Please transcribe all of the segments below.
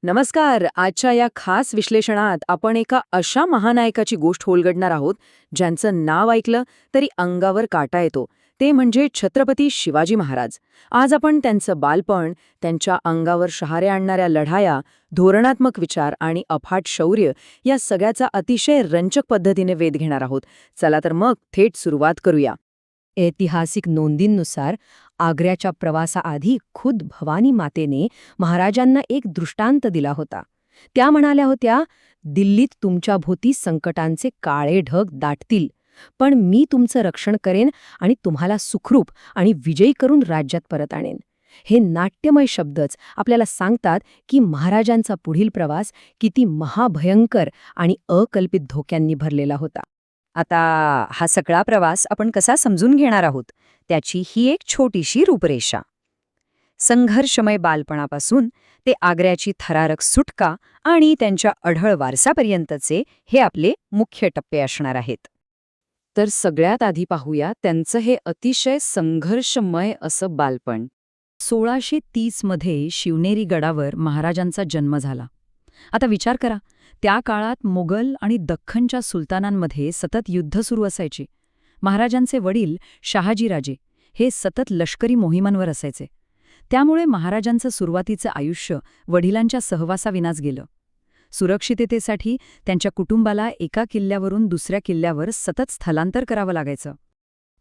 नमस्कार. आजच्या या खास विश्लेषणात आपण एका अशा महानायकाची गोष्ट उलगडणार आहोत ज्यांचं नाव ऐकलं तरी अंगावर काटा येतो. ते म्हणजे छत्रपती शिवाजी महाराज. आज आपण त्यांचं बालपण, त्यांच्या अंगावर शहारे आणणाऱ्या लढाया, धोरणात्मक विचार आणि अफाट शौर्य या सगळ्याचा अतिशय रंजक पद्धतीने वेध घेणार आहोत. चला तर मग थेट सुरुवात करूया. ऐतिहासिक नोंदींनुसार आग्र्याच्या प्रवासाआधी खुद भवानी मातेने महाराजांना एक दृष्टांत दिला होता. त्या म्हणाल्या होत्या, दिल्लीत तुमच्या भोवती संकटांचे काळे ढग दाटतील, पण मी तुमचं रक्षण करेन आणि तुम्हाला सुखरूप आणि विजयी करून राज्यात परत आणेन. हे नाट्यमय शब्दच आपल्याला सांगतात की महाराजांचा पुढील प्रवास किती महाभयंकर आणि अकल्पित धोक्यांनी भरलेला होता. आता हा सगळा प्रवास आपण कसा समजून घेणार आहोत त्याची ही एक छोटीशी रूपरेषा. संघर्षमय बालपणापासून ते आग्र्याची थरारक सुटका आणि त्यांच्या अढळ वारसापर्यंतचे हे आपले मुख्य टप्पे असणार आहेत. तर सगळ्यात आधी पाहूया त्यांचं हे अतिशय संघर्षमय असं बालपण. 1630 मध्ये शिवनेरी गडावर महाराजांचा जन्म झाला. आता विचार करा, त्या काळात मोगल आणि दख्खनच्या सुलतानांमध्ये सतत युद्ध सुरू असायची. महाराजांचे वडील शहाजीराजे हे सतत लष्करी मोहिमांवर असायचे. त्यामुळे महाराजांचं सुरुवातीचं आयुष्य वडिलांच्या सहवासाविनाच गेलं. सुरक्षिततेसाठी त्यांच्या कुटुंबाला एका किल्ल्यावरून दुसऱ्या किल्ल्यावर सतत स्थलांतर करावं लागायचं.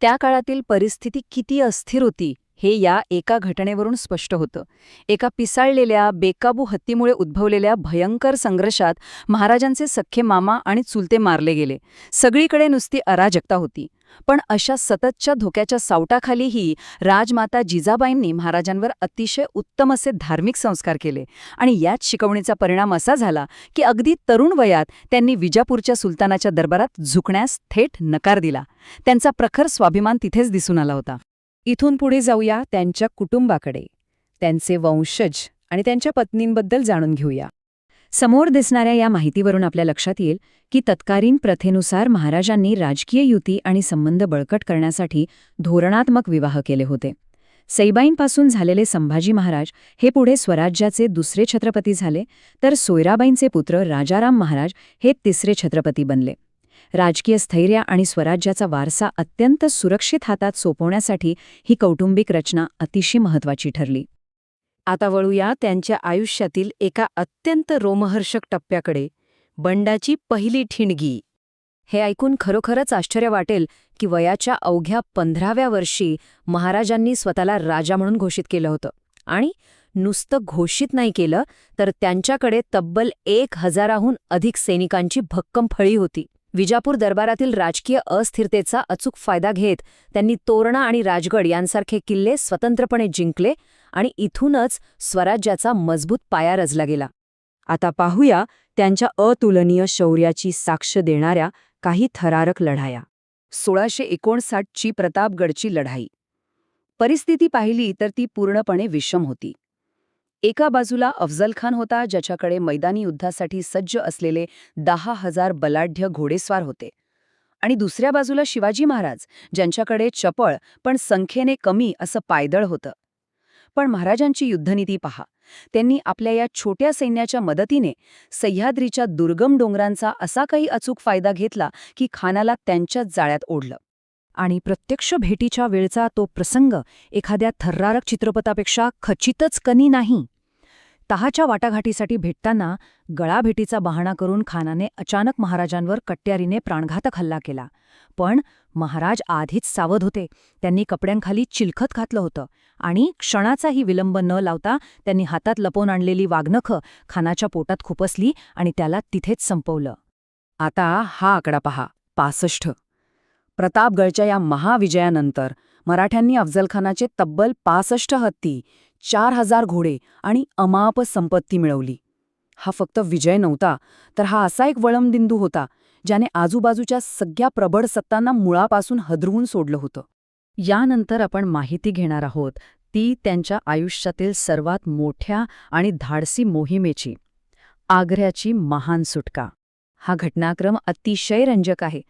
त्या काळातील परिस्थिती किती अस्थिर होती हे या एका घटनेवरून स्पष्ट होतं. एका पिसाळलेल्या बेकाबू हत्तीमुळे उद्भवलेल्या भयंकर संघर्षात महाराजांचे सख्खे मामा आणि चुलते मारले गेले. सगळीकडे नुसती अराजकता होती. पण अशा सततच्या धोक्याच्या सावटाखालीही राजमाता जिजाबाईंनी महाराजांवर अतिशय उत्तम असे धार्मिक संस्कार केले आणि याच शिकवणीचा परिणाम असा झाला की अगदी तरुण वयात त्यांनी विजापूरच्या सुलतानाच्या दरबारात झुकण्यास थेट नकार दिला. त्यांचा प्रखर स्वाभिमान तिथेच दिसून आला होता. इथून पुढे जाऊया त्यांच्या कुटुंबाकडे, त्यांचे वंशज आणि त्यांच्या पत्नींबद्दल जाणून घेऊया. समोर दिसणाऱ्या या माहितीवरून आपल्या लक्षात येईल की तत्कालीन प्रथेनुसार महाराजांनी राजकीय युती आणि संबंध बळकट करण्यासाठी धोरणात्मक विवाह केले होते. सईबाईंपासून झालेले संभाजी महाराज हे पुढे स्वराज्याचे दुसरे छत्रपती झाले, तर सोयराबाईंचे पुत्र राजाराम महाराज हे तिसरे छत्रपती बनले. राजकीय स्थैर्य आणि स्वराज्याचा वारसा अत्यंत सुरक्षित हातात सोपवण्यासाठी ही कौटुंबिक रचना अतिशय महत्त्वाची ठरली. आता वळूया त्यांच्या आयुष्यातील एका अत्यंत रोमहर्षक टप्प्याकडे, बंडाची पहिली ठिणगी. हे ऐकून खरोखरच आश्चर्य वाटेल की वयाच्या अवघ्या 15व्या वर्षी महाराजांनी स्वतःला राजा म्हणून घोषित केलं होतं. आणि नुसतं घोषित नाही केलं, तर त्यांच्याकडे तब्बल 1000हून अधिक सैनिकांची भक्कम फळी होती. विजापूर दरबारातील राजकीय अस्थिरतेचा अचूक फायदा घेत त्यांनी तोरणा आणि राजगड यांसारखे किल्ले स्वतंत्रपणे जिंकले आणि इथूनच स्वराज्याचा मजबूत पाया रचला गेला. आता पाहूया त्यांच्या अतुलनीय शौर्याची साक्ष देणाऱ्या काही थरारक लढाया. 1659ची प्रतापगडची लढाई. परिस्थिती पाहिली तर ती पूर्णपणे विषम होती. एका बाजूला अफजल खान होता, ज्याच्याकडे मैदानी युद्धासाठी सज्ज असलेले 10,000 बलाढ्य घोडेस्वार होते, आणि दुसऱ्या बाजूला शिवाजी महाराज, ज्यांच्याकडे चपळ पण संख्येने कमी असं पायदळ होतं. पण महाराजांची युद्धनीती पहा. त्यांनी आपल्या या छोट्या सैन्याच्या मदतीने सह्याद्रीच्या दुर्गम डोंगरांचा असा काही अचूक फायदा घेतला की खानाला त्यांच्याच जाळ्यात ओढलं. आणि प्रत्यक्ष भेटीच्या वेळचा तो प्रसंग एखाद्या थरारक चित्रपटापेक्षा खचितच कमी नाही. तहाच्या वाटाघाटीसाठी भेटताना गळाभेटीचा बहाणा करून खानाने अचानक महाराजांवर कट्यारीने प्राणघातक हल्ला केला. पण महाराज आधीच सावध होते. त्यांनी कपड्यांखाली चिलखत घातलं होतं आणि क्षणाचाही विलंब न लावता त्यांनी हातात लपवून आणलेली वाघनखं खानाच्या पोटात खुपसली आणि त्याला तिथेच संपवलं. आता हा आकडा पहा, 65. प्रतापगडच्या या महाविजयानंतर मराठ्यांनी अफजलखानाचे तब्बल 65 हत्ती, 4000 घोडे आणि अमाप संपत्ती मिळवली. हा फक्त विजय नव्हता, तर हा असा एक वळणबिंदू होता ज्याने आजूबाजूच्या सगळ्या प्रबळ सत्तांना मुळापासून हदरवून सोडलं होतं. यानंतर आपण माहिती घेणार आहोत ती त्यांच्या आयुष्यातील सर्वात मोठ्या आणि धाडसी मोहिमेची, आग्र्याची महान सुटका. हा घटनाक्रम अतिशय रंजक आहे.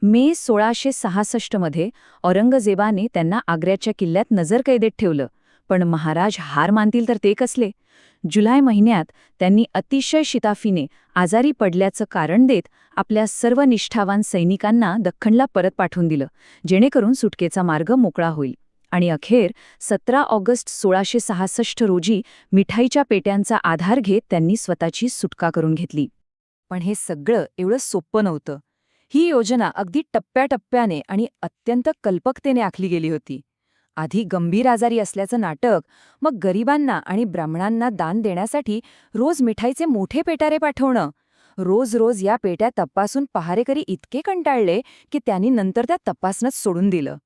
मे 1666 मध्ये औरंगजेबाने त्यांना आग्र्याच्या किल्ल्यात नजरकैदेत ठेवलं, पण महाराज हार मानतील तर ते कसले? जुलै महिन्यात त्यांनी अतिशय शिताफीने आजारी पडल्याचं कारण देत आपल्या सर्व निष्ठावान सैनिकांना दख्खनला परत पाठवून दिलं, जेणेकरून सुटकेचा मार्ग मोकळा होईल. आणि अखेर 17 ऑगस्ट 1666 रोजी मिठाईच्या पेट्यांचा आधार घेत त्यांनी स्वतःची सुटका करून घेतली. पण हे सगळं एवढं सोपं नव्हतं. ही योजना अगदी टप्प्याटप्प्याने आणि अत्यंत कल्पकतेने आखली गेली होती. आधी गंभीर आजारी असल्याचं नाटक, मग गरिबांना आणि ब्राह्मणांना दान देण्यासाठी रोज मिठाईचे मोठे पेटारे पाठवणं. रोज रोज या पेट्या तपासून पहारेकरी इतके कंटाळले की त्यांनी नंतर त्या तपासणंच सोडून दिलं.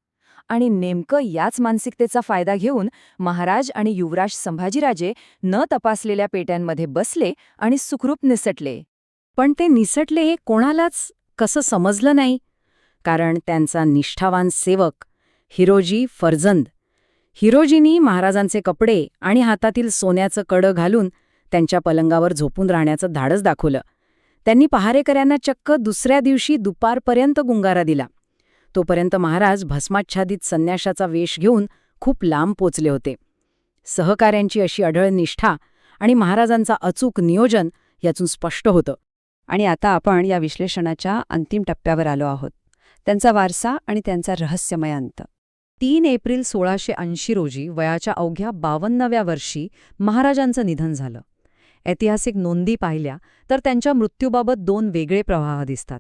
आणि नेमकं याच मानसिकतेचा फायदा घेऊन महाराज आणि युवराज संभाजीराजे न तपासलेल्या पेट्यांमध्ये बसले आणि सुखरूप निसटले. पण ते निसटले हे कोणालाच कसं समजलं नाही, कारण त्यांचा निष्ठावान सेवक हिरोजी फर्जंद. हिरोजींनी महाराजांचे कपडे आणि हातातील सोन्याचं कडं घालून त्यांच्या पलंगावर झोपून राहण्याचं धाडस दाखवलं. त्यांनी पहारेकऱ्यांना चक्क दुसऱ्या दिवशी दुपारपर्यंत गुंगारा दिला. तोपर्यंत महाराज भस्माच्छादित संन्याशाचा वेश घेऊन खूप लांब पोचले होते. सहकाऱ्यांची अशी अढळ निष्ठा आणि महाराजांचा अचूक नियोजन यातून स्पष्ट होतं. आणि आता आपण या विश्लेषणाच्या अंतिम टप्प्यावर आलो आहोत, त्यांचा वारसा आणि त्यांचा रहस्यमय अंत. 3 एप्रिल 1680 रोजी वयाच्या अवघ्या 52व्या वर्षी महाराजांचं निधन झालं. ऐतिहासिक नोंदी पाहिल्या तर त्यांच्या मृत्यूबाबत 2 वेगळे प्रवाह दिसतात.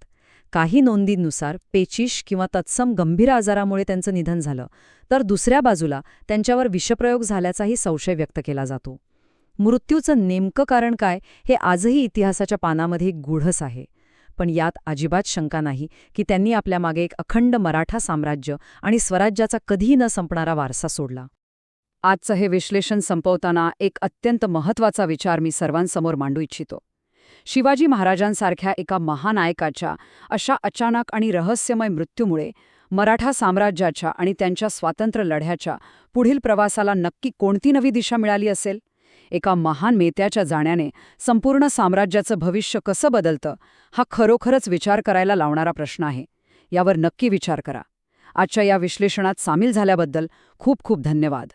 काही नोंदींनुसार पेचिश किंवा तत्सम गंभीर आजारामुळे त्यांचं निधन झालं, तर दुसऱ्या बाजूला त्यांच्यावर विषप्रयोग झाल्याचाही संशय व्यक्त केला जातो. मृत्यूचं नेमकं कारण काय हे आजही इतिहासाच्या पानामध्ये एक गूढच आहे. पण यात अजिबात शंका नाही की त्यांनी आपल्या मागे एक अखंड मराठा साम्राज्य आणि स्वराज्याचा कधीही न संपणारा वारसा सोडला. आजचं हे विश्लेषण संपवताना एक अत्यंत महत्त्वाचा विचार मी सर्वांसमोर मांडू इच्छितो. शिवाजी महाराजांसारख्या एका महानायकाच्या अशा अचानक आणि रहस्यमय मृत्यूमुळे मराठा साम्राज्याच्या आणि त्यांच्या स्वातंत्र्य लढ्याच्या पुढील प्रवासाला नक्की कोणती नवी दिशा मिळाली असेल? एका महान नेत्याच्या जाण्याने संपूर्ण साम्राज्याचं भविष्य कसं बदलतं, हा खरोखरच विचार करायला लावणारा प्रश्न आहे. यावर नक्की विचार करा. आजच्या या विश्लेषणात सामील झाल्याबद्दल खूप खूप धन्यवाद.